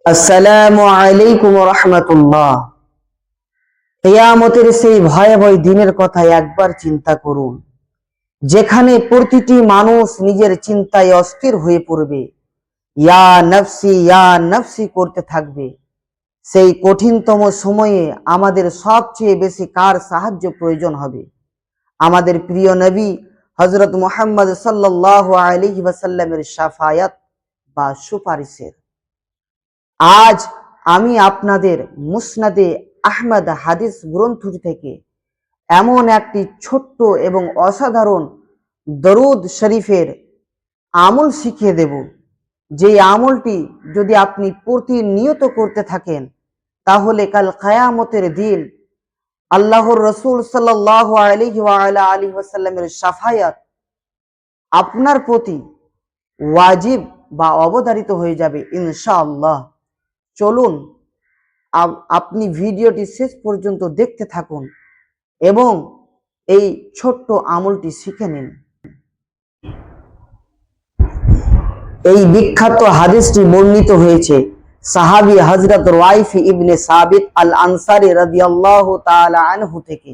আসসালামু আলাইকুম রাহমাতুল্লাহ। কিয়ামতের সেই ভয়াবহ দিনের কথা একবার চিন্তা করুন, যেখানে প্রতিটি মানুষ নিজের চিন্তায় অস্থির হয়ে পড়বে, ইয়া নফসি করতে থাকবে। সেই কঠিনতম সময়ে আমাদের সবচেয়ে বেশি কার সাহায্য প্রয়োজন হবে? আমাদের প্রিয় নবী হযরত মুহাম্মদ সাল্লাল্লাহু আলাইহি ওয়াসাল্লামের শাফায়াত বা সুপারিশের। আজ আমি আপনাদের মুসনাদে আহমদ হাদিস গ্রন্থটি থেকে এমন একটি ছোট্ট এবং অসাধারণ দরুদ শরীফের আমল শিখিয়ে দেব, যে আমলটি যদি আপনি প্রতিনিয়ত করতে থাকেন, তাহলে কাল কিয়ামতের দিন আল্লাহর রাসূল সাল্লাল্লাহু আলাইহি ওয়া আলা আলিহি ওয়াসাল্লামের শাফায়াত আপনার প্রতি ওয়াজিব বা অবধারিত হয়ে যাবে ইনশাআল্লাহ। চলুন আপনি ভিডিওটি শেষ পর্যন্ত দেখতে থাকুন এবং এই ছোট্ট আমলটি শিখে নিন। এই বিখ্যাত হাদিসটি বর্ণিত হয়েছে সাহাবী হযরত রাইফি ইবনে সাবিত আল আনসারী রাদিয়াল্লাহু তাআলা আনহু থেকে।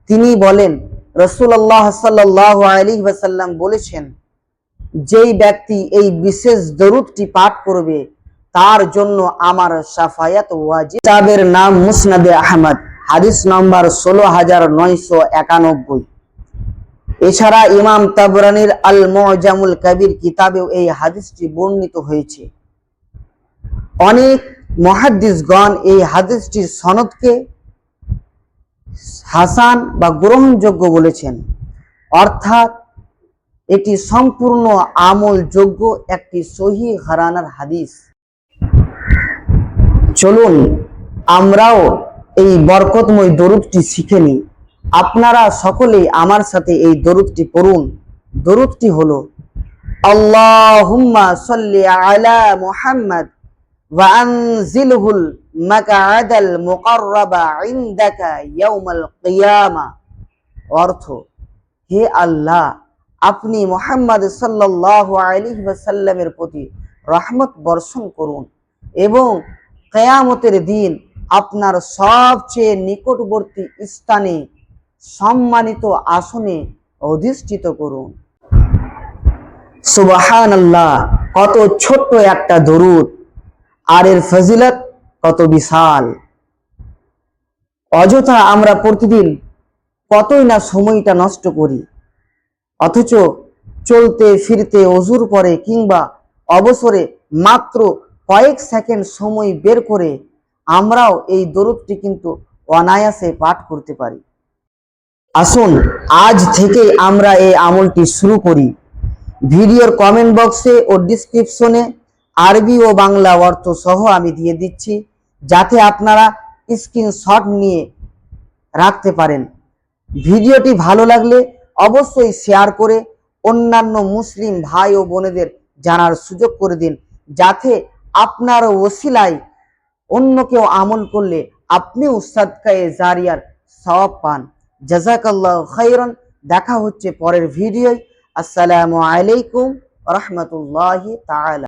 তিনি বলেন, রাসূলুল্লাহ সাল্লাল্লাহু আলাইহি ওয়াসাল্লাম বলেছেন, যেই ব্যক্তি এই বিশেষ দরুদটি পাঠ করবে তার জন্য আমার শাফায়াত ওয়াজিব। কিতাবের নাম মুসনাদে আহমদ, হাদিস নম্বর 16991। এছাড়া ইমাম তাবরানির আল মুজামুল কবির কিতাবেও এই হাদিসটি বর্ণিত হয়েছে। অনেক মুহাদ্দিসগণ এই হাদিসটির সনদকে হাসান বা গ্রহণযোগ্য বলেছেন, অর্থাৎ এটি সম্পূর্ণ আমলযোগ্য একটি সহিহ ঘরানার হাদিস। চলুন আমরাও এই বরকতময় দরুদটি শিখে নিই। আপনারা সকলেই আমার সাথে এই দরুদটি পড়ুন। দরুদটি হলো, আল্লাহুম্মা সাল্লি আলা মুহাম্মদ ওয়া আনজিলহুল মাকআদাল মুকাররাবা ইনদাকা ইয়াউমাল কিয়ামা। অর্থ, হে আল্লাহ, আপনি মুহাম্মদ সাল্লাল্লাহু আলাইহি ওয়াসাল্লামের প্রতি রহমত বর্ষণ করুন এবং কিয়ামতের দিন আপনার সবচেয়ে নিকটবর্তী স্থানে সম্মানিত আসনে অধিষ্ঠিত করুন। সুবহানাল্লাহ, কত ছোট্ট একটা দরুদ, আর এর ফজিলত কত বিশাল। অযথা আমরা প্রতিদিন কতই না সময়টা নষ্ট করি, অথচ চলতে ফিরতে, ওযুর পরে কিংবা অবসরে মাত্র কয়েক সেকেন্ড সময় বের করে আমরাও এই দরুদটি কিন্তু অনায়াসে পাঠ করতে পারি। আসুন আজ থেকে আমরা এই আমলটি শুরু করি। ভিডিওর কমেন্ট বক্সে ও ডিসক্রিপশনে আরবি ও বাংলা অর্থ সহ আমি দিয়ে দিচ্ছি, যাতে আপনারা স্ক্রিনশট নিয়ে রাখতে পারেন। ভিডিওটি ভালো লাগলে অবশ্যই শেয়ার করে অন্যান্য মুসলিম ভাই ও বোনেদের জানার সুযোগ করে দিন, যাতে আপনার ওসিলায় অন্য কেউ আমল করলে আপনিও সাদকায়ে জারিয়ার সওয়াব পান। জাযাকাল্লাহু খাইরান। দেখা হচ্ছে পরের ভিডিওয়। আসসালামু আলাইকুম রাহমাতুল্লাহি তাআলা।